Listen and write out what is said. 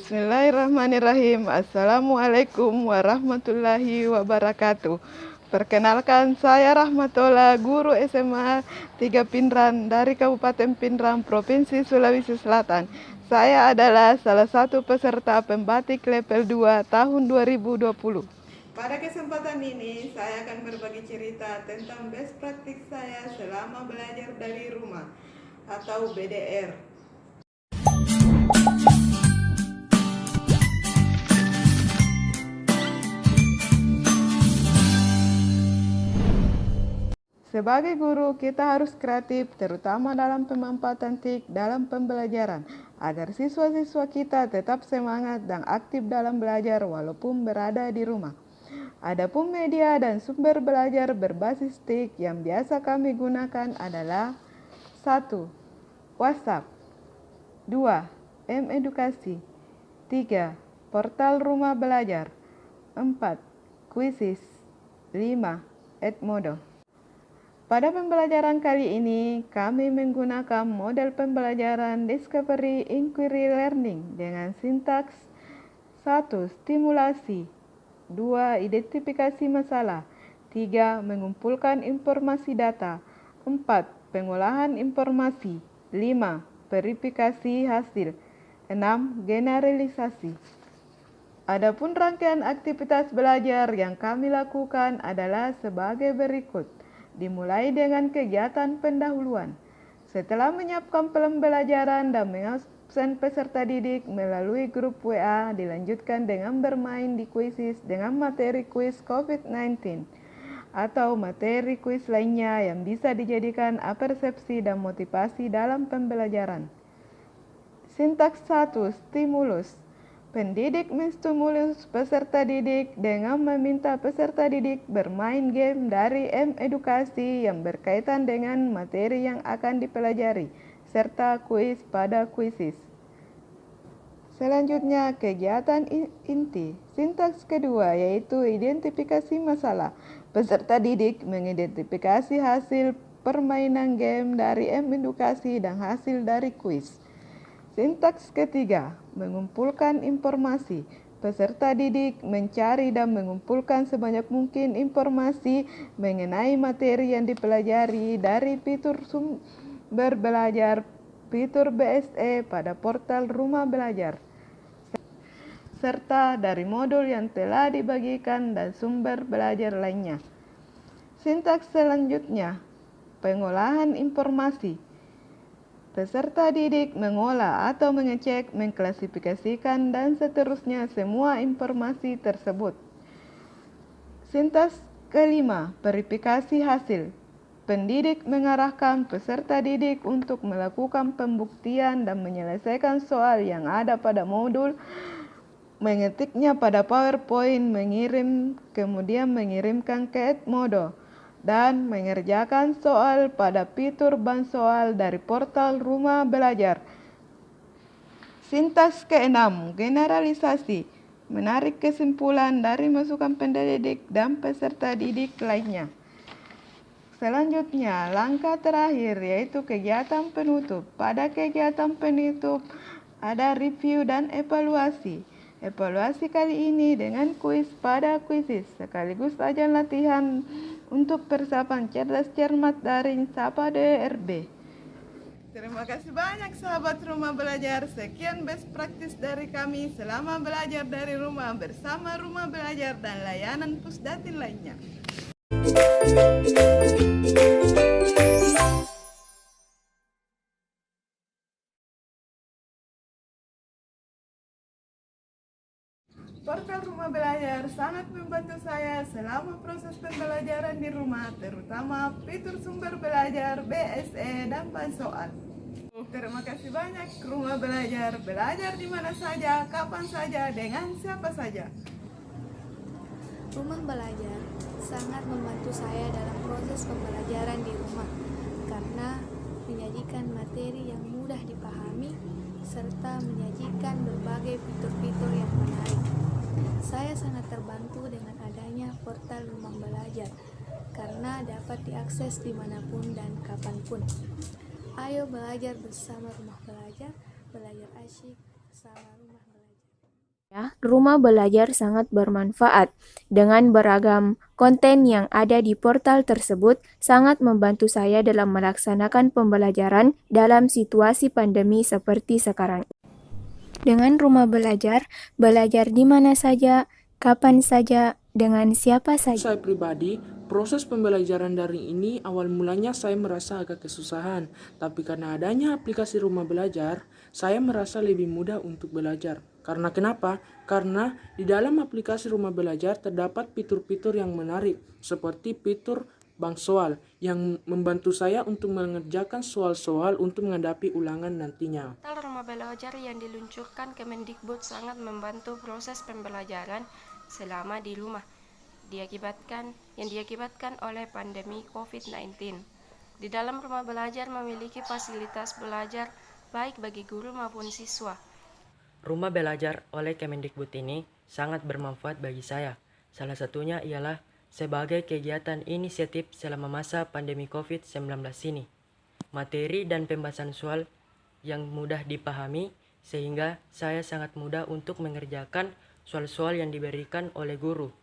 Bismillahirrahmanirrahim. Assalamualaikum warahmatullahi wabarakatuh. Perkenalkan, saya Rahmatola, guru SMA 3 Pinrang dari Kabupaten Pinrang, Provinsi Sulawesi Selatan. Saya adalah salah satu peserta pembatik level 2 tahun 2020. Pada kesempatan ini, saya akan berbagi cerita tentang best practice saya selama belajar dari rumah atau BDR. Sebagai guru, kita harus kreatif, terutama dalam pemanfaatan TIK dalam pembelajaran, agar siswa-siswa kita tetap semangat dan aktif dalam belajar walaupun berada di rumah. Adapun media dan sumber belajar berbasis TIK yang biasa kami gunakan adalah 1. WhatsApp 2. M-Edukasi 3. Portal Rumah Belajar 4. Quizizz 5. Edmodo. Pada pembelajaran kali ini, kami menggunakan model pembelajaran Discovery Inquiry Learning dengan sintaks 1. Stimulasi 2. Identifikasi masalah 3. Mengumpulkan informasi data 4. Pengolahan informasi 5. Verifikasi hasil 6. Generalisasi. Adapun rangkaian aktivitas belajar yang kami lakukan adalah sebagai berikut. Dimulai dengan kegiatan pendahuluan. Setelah menyiapkan pembelajaran dan mengabsen peserta didik melalui grup WA, dilanjutkan dengan bermain di Quizizz dengan materi kuis COVID-19 atau materi kuis lainnya yang bisa dijadikan apersepsi dan motivasi dalam pembelajaran. Sintaks 1. Stimulus. Pendidik menstimulus peserta didik dengan meminta peserta didik bermain game dari M-Edukasi yang berkaitan dengan materi yang akan dipelajari, serta kuis pada Quizizz. Selanjutnya, kegiatan inti. Sintaks kedua yaitu identifikasi masalah. Peserta didik mengidentifikasi hasil permainan game dari M-Edukasi dan hasil dari kuis. Sintaks ketiga, mengumpulkan informasi. Peserta didik mencari dan mengumpulkan sebanyak mungkin informasi mengenai materi yang dipelajari dari fitur sumber belajar, fitur BSE pada portal Rumah Belajar, serta dari modul yang telah dibagikan dan sumber belajar lainnya. Sintaks selanjutnya, pengolahan informasi. Peserta didik mengolah atau mengecek, mengklasifikasikan, dan seterusnya semua informasi tersebut. Sintaks kelima, verifikasi hasil. Pendidik mengarahkan peserta didik untuk melakukan pembuktian dan menyelesaikan soal yang ada pada modul, mengetiknya pada PowerPoint, kemudian mengirimkan ke Edmodo, dan mengerjakan soal pada fitur bank soal dari portal Rumah Belajar. Sintaks keenam, generalisasi. Menarik kesimpulan dari masukan pendidik dan peserta didik lainnya. Selanjutnya, langkah terakhir yaitu kegiatan penutup. Pada kegiatan penutup ada review dan evaluasi. Evaluasi kali ini dengan kuis pada Quizizz, sekaligus ajan latihan untuk persiapan cerdas cermat daring SAPA DRB. Terima kasih banyak sahabat Rumah Belajar. Sekian best practice dari kami selama belajar dari rumah bersama Rumah Belajar dan layanan Pusdatin lainnya. Portal Rumah Belajar sangat membantu saya selama proses pembelajaran di rumah, terutama fitur sumber belajar, BSE, dan bank soal. Terima kasih banyak Rumah Belajar, belajar di mana saja, kapan saja, dengan siapa saja. Rumah Belajar sangat membantu saya dalam proses pembelajaran di rumah karena menyajikan materi yang mudah dipahami serta menyajikan berbagai fitur-fitur yang menarik. Saya sangat terbantu dengan adanya portal Rumah Belajar karena dapat diakses dimanapun dan kapanpun. Ayo belajar bersama Rumah Belajar, belajar asyik bersama Rumah Belajar. Rumah belajar sangat bermanfaat. Dengan beragam konten yang ada di portal tersebut, sangat membantu saya dalam melaksanakan pembelajaran dalam situasi pandemi seperti sekarang. Dengan rumah belajar, belajar di mana saja, kapan saja, dengan siapa saja. Saya pribadi, proses pembelajaran daring ini awal mulanya saya merasa agak kesusahan, tapi karena adanya aplikasi rumah belajar, saya merasa lebih mudah untuk belajar. Karena kenapa? Karena di dalam aplikasi rumah belajar terdapat fitur-fitur yang menarik, seperti fitur bank soal yang membantu saya untuk mengerjakan soal-soal untuk menghadapi ulangan nantinya. Portal rumah belajar yang diluncurkan Kemendikbud sangat membantu proses pembelajaran selama di rumah yang diakibatkan oleh pandemi COVID-19. Di dalam rumah belajar memiliki fasilitas belajar baik bagi guru maupun siswa. Rumah belajar oleh Kemendikbud ini sangat bermanfaat bagi saya. Salah satunya ialah sebagai kegiatan inisiatif selama masa pandemi COVID-19 ini. Materi dan pembahasan soal yang mudah dipahami sehingga saya sangat mudah untuk mengerjakan soal-soal yang diberikan oleh guru.